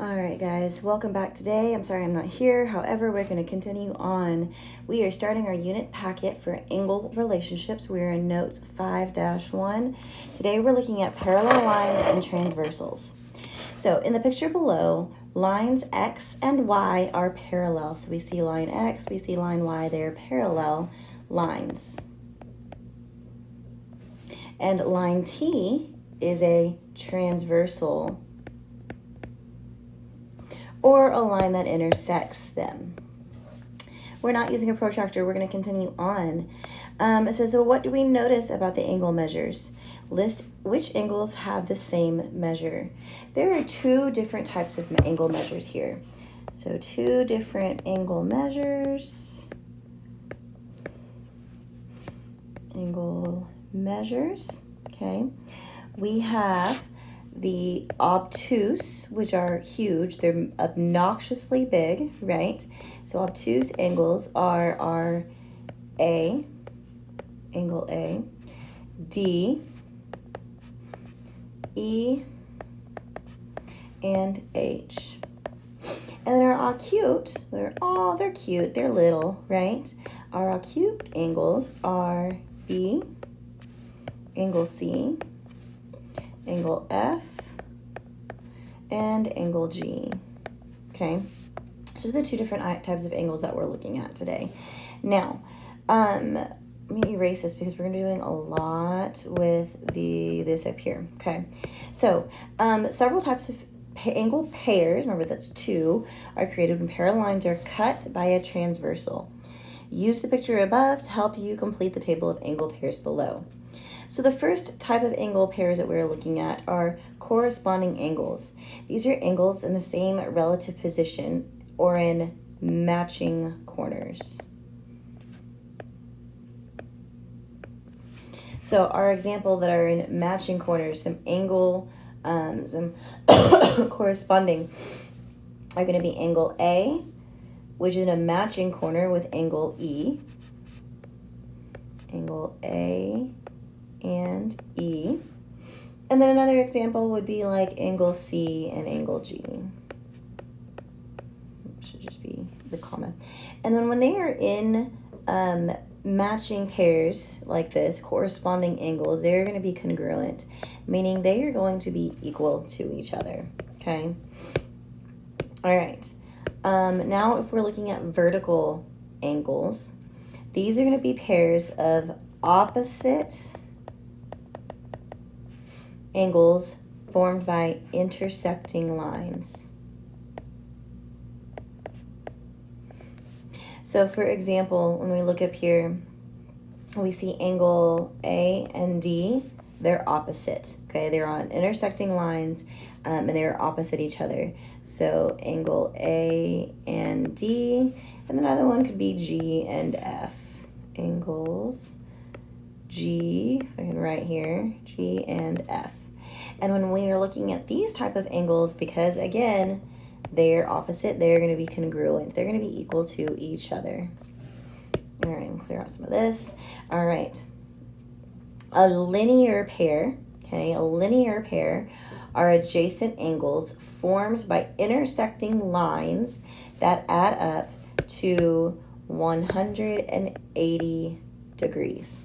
All right, guys, welcome back today. I'm sorry I'm not here. However, we're going to continue on. We are starting our unit packet for angle relationships. We're in notes 5-1. Today we're looking at parallel lines and transversals. So in the picture below, lines X and Y are parallel. So we see line X, we see line Y, they're parallel lines. And line T is a transversal, or a line that intersects them. We're not using a protractor. We're going to continue on. It says, so what do we notice about the angle measures? List which angles have the same measure. There are two different types of angle measures here. So two different angle measures. Angle measures, okay. We have the obtuse, which are huge. They're obnoxiously big, right? So obtuse angles are our A, angle A, D, E, and H. And then our acute, they're cute, they're little, right? Our acute angles are B, angle C, angle F, and angle G. Okay, so the two different types of angles that we're looking at today. Now, let me erase this because we're going to be doing a lot with this up here. Okay, so several types of angle pairs, remember that's two, are created when parallel lines are cut by a transversal. Use the picture above to help you complete the table of angle pairs below. So the first type of angle pairs that we're looking at are corresponding angles. These are angles in the same relative position or in matching corners. So our example that are in matching corners, some angle, some corresponding are going to be angle A, which is in a matching corner with angle E. Angle A and E. And then another example would be like angle C and angle G. Should just be the comma. And then when they are in matching pairs like this, corresponding angles, they're going to be congruent, meaning they are going to be equal to each other. Okay. All right. Now if we're looking at vertical angles, these are going to be pairs of opposite angles formed by intersecting lines. So for example, when we look up here, we see angle A and D, they're opposite, okay? They're on intersecting lines and they're opposite each other. So angle A and D, and another one could be G and F. Angles G, if I can write here, G and F. And when we are looking at these type of angles, because again, they're opposite, they're going to be congruent. They're going to be equal to each other. All right, clear out some of this. All right. A linear pair, okay, a linear pair are adjacent angles formed by intersecting lines that add up to 180 degrees.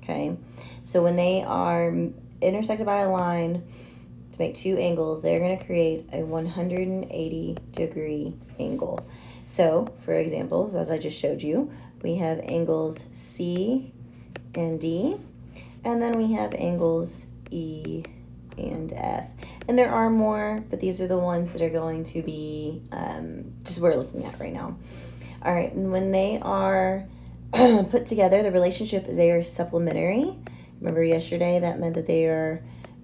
Okay, so when they are intersected by a line to make two angles, they're going to create a 180 degree angle. So for examples, as I just showed you, we have angles C and D, and then we have angles E and F. And there are more, but these are the ones that are going to be just we're looking at right now. All right, and when they are put together, the relationship is they are supplementary. Remember yesterday that meant that they are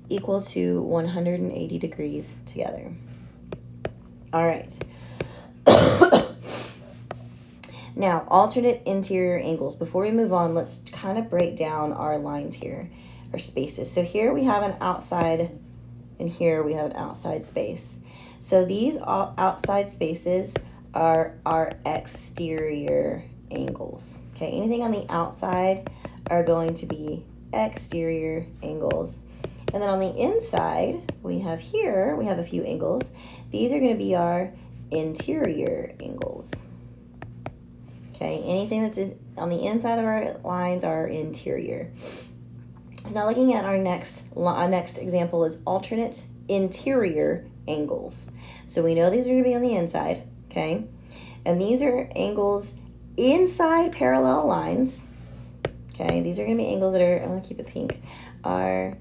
equal to 180 degrees together. All right. Now, alternate interior angles. Before we move on, let's kind of break down our lines here, our spaces. So here we have an outside, and here we have an outside space. So these outside spaces are our exterior angles. Okay, anything on the outside are going to be exterior angles. And then on the inside, we have a few angles. These are going to be our interior angles. Okay, anything that's on the inside of our lines are interior. So now looking at our next example is alternate interior angles. So we know these are going to be on the inside, okay? And these are angles inside parallel lines. Okay, these are going to be angles that are, I'm going to keep it pink, are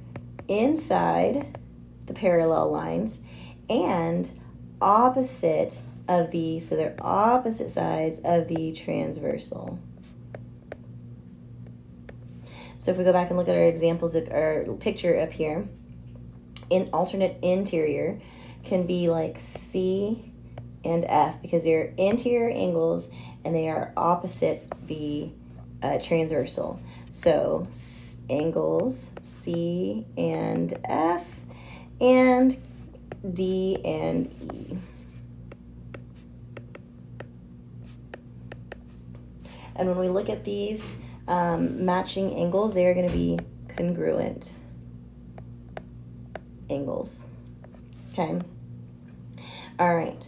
inside the parallel lines and opposite of the, so they're opposite sides of the transversal. So if we go back and look at our examples of our picture up here, in alternate interior can be like C and F because they're interior angles and they are opposite the transversal. So angles C and F and D and E. And when we look at these matching angles, they are going to be congruent angles. Okay. All right.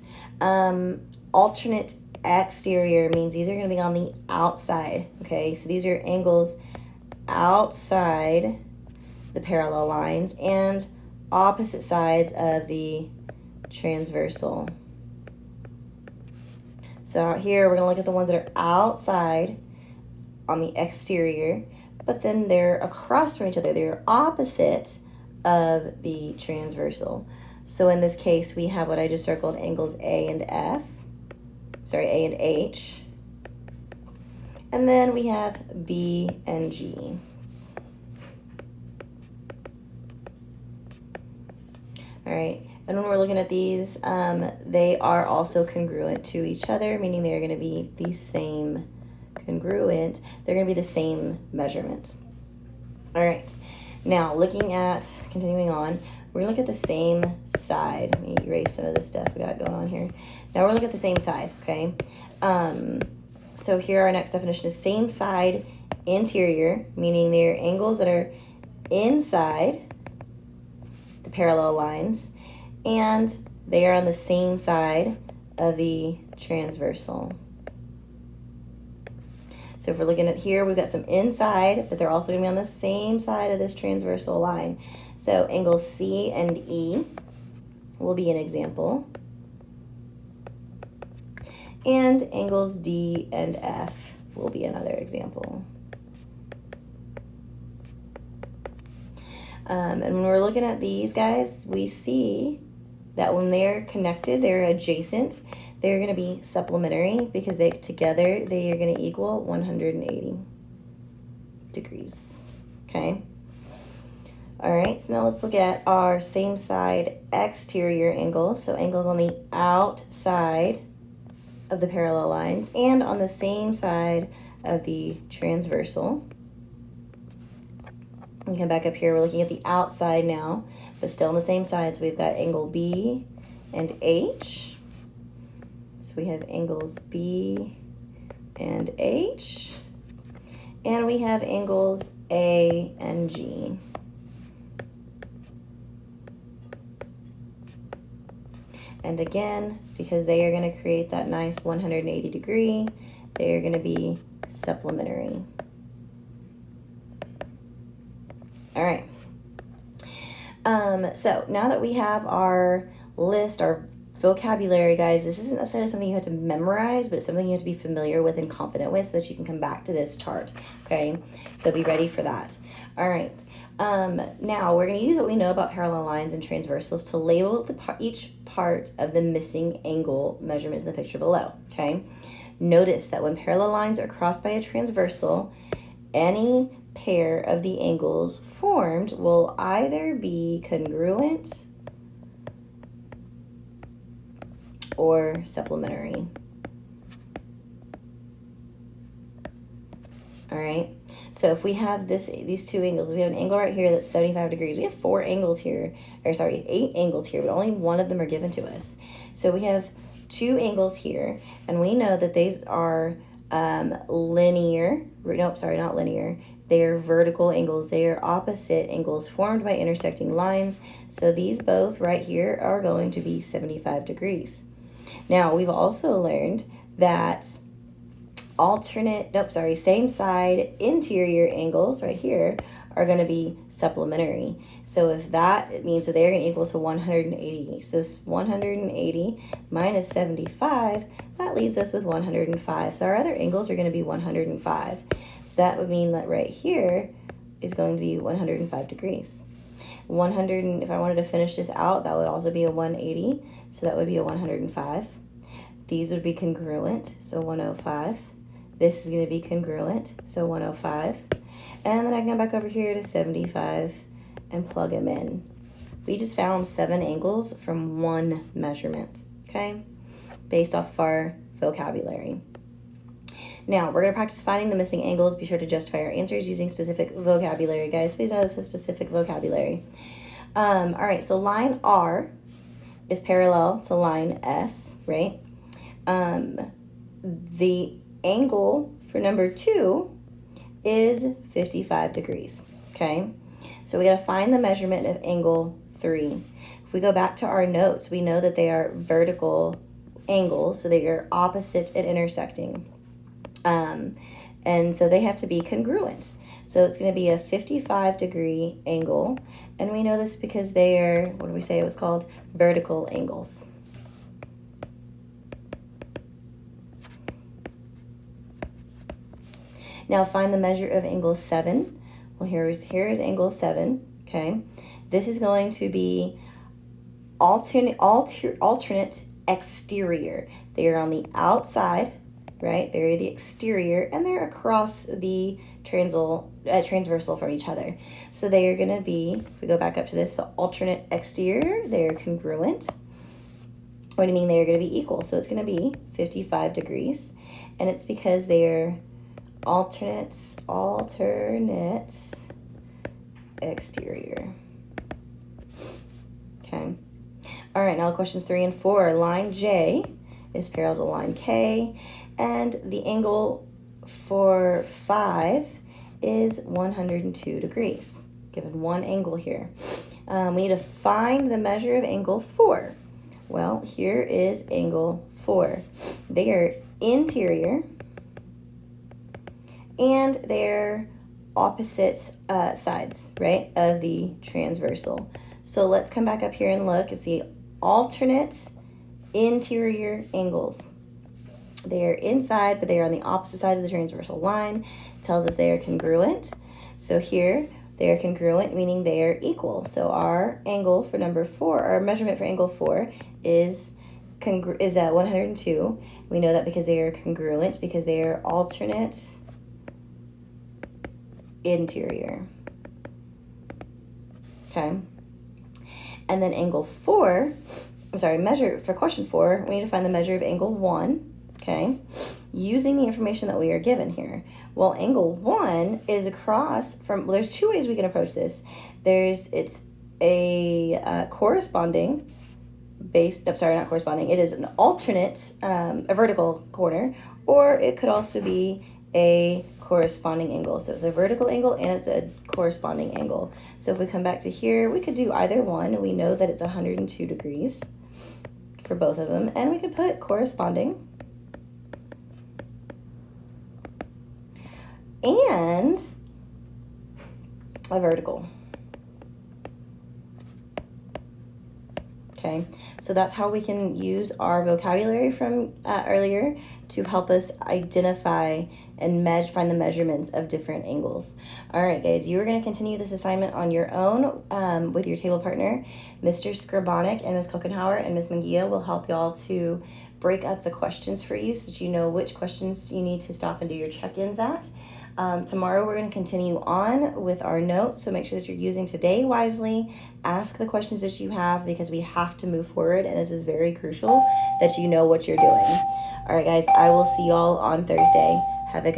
Alternate exterior means these are going to be on the outside. Okay. So these are angles outside the parallel lines and opposite sides of the transversal. So out here, we're going to look at the ones that are outside on the exterior, but then they're across from each other. They're opposite of the transversal. So in this case, we have what I just circled, angles A and F. Sorry, A and H. And then we have B and G. All right. And when we're looking at these, they are also congruent to each other, meaning they're going to be the same congruent. They're going to be the same measurement. All right. Now, continuing on, we're going to look at the same side. Let me erase some of this stuff we got going on here. Now we're going to look at the same side, okay? So here our next definition is same side interior, meaning they're angles that are inside the parallel lines, and they are on the same side of the transversal. So if we're looking at here, we've got some inside, but they're also going to be on the same side of this transversal line. So angles C and E will be an example. And angles D and F will be another example. And when we're looking at these guys, we see that when they're connected, they're adjacent, they're going to be supplementary because together they are going to equal 180 degrees. Okay. All right, so now let's look at our same side exterior angles. So angles on the outside of the parallel lines and on the same side of the transversal. We come back up here, we're looking at the outside now, but still on the same side. So we've got angle B and H. So we have angles B and H. And we have angles A and G. And again, because they are going to create that nice 180 degree, they are going to be supplementary. All right. So now that we have our list, our vocabulary, guys, this isn't necessarily something you have to memorize, but it's something you have to be familiar with and confident with so that you can come back to this chart. Okay. So be ready for that. All right. Now we're going to use what we know about parallel lines and transversals to label each part of the missing angle measurements in the picture below. Okay. Notice that when parallel lines are crossed by a transversal, any pair of the angles formed will either be congruent or supplementary. All right. So if we have these two angles, we have an angle right here that's 75 degrees. We have 8 angles here, but only one of them are given to us. So we have 2 angles here, and we know that these are linear. Nope, sorry, not linear. They are vertical angles. They are opposite angles formed by intersecting lines. So these both right here are going to be 75 degrees. Now, we've also learned that same side interior angles right here are going to be supplementary. So if that, it means that they're going to equal to 180. So 180 minus 75, that leaves us with 105. So our other angles are going to be 105. So that would mean that right here is going to be 105 degrees. 100, if I wanted to finish this out, that would also be a 180. So that would be a 105. These would be congruent, so 105. This is going to be congruent, so 105. And then I can come back over here to 75 and plug them in. We just found 7 angles from one measurement, okay? Based off of our vocabulary. Now, we're going to practice finding the missing angles. Be sure to justify our answers using specific vocabulary. Guys, please know this is specific vocabulary. All right, so line R is parallel to line S, right? The angle for number 2 is 55 degrees, okay? So we got to find the measurement of angle 3. If we go back to our notes, we know that they are vertical angles, so they are opposite and intersecting. And so they have to be congruent. So it's going to be a 55 degree angle, and we know this because they are, what do we say it was called? Vertical angles. Now find the measure of angle 7. Well, here's angle 7, okay? This is going to be alternate exterior. They are on the outside, right? They're the exterior, and they're across the transversal from each other. So they are going to be, if we go back up to this, so alternate exterior, they're congruent. What do you mean? They're going to be equal. So it's going to be 55 degrees, and it's because they're alternate exterior. Okay. All right, now questions 3 and 4. Line J is parallel to line K, and the angle for 5 is 102 degrees, given one angle here. We need to find the measure of angle 4. Well, here is angle 4. They are interior, and they're opposite sides, right, of the transversal. So let's come back up here and look and see alternate interior angles. They are inside, but they are on the opposite side of the transversal line. It tells us they are congruent. So here, they are congruent, meaning they are equal. So our angle for number 4, our measurement for angle 4 is at 102. We know that because they are congruent, because they are alternate interior. Okay. And then measure for question 4, we need to find the measure of angle 1, okay, using the information that we are given here. Well, angle 1 is across from, well, there's 2 ways we can approach this. It's a corresponding it is an alternate, a vertical corner, or it could also be a corresponding angle. So it's a vertical angle and it's a corresponding angle. So if we come back to here, we could do either one. We know that it's 102 degrees for both of them, and we could put corresponding and a vertical. Okay, so that's how we can use our vocabulary from earlier to help us identify and find the measurements of different angles. All right, guys, you are going to continue this assignment on your own with your table partner. Mr. Scribonic and Ms. Kokenhauer and Ms. Mangia will help y'all to break up the questions for you so that you know which questions you need to stop and do your check-ins at. Tomorrow we're going to continue on with our notes, so make sure that you're using today wisely. Ask the questions that you have because we have to move forward, and this is very crucial that you know what you're doing. All right, guys, I will see y'all on Thursday. Have a good day.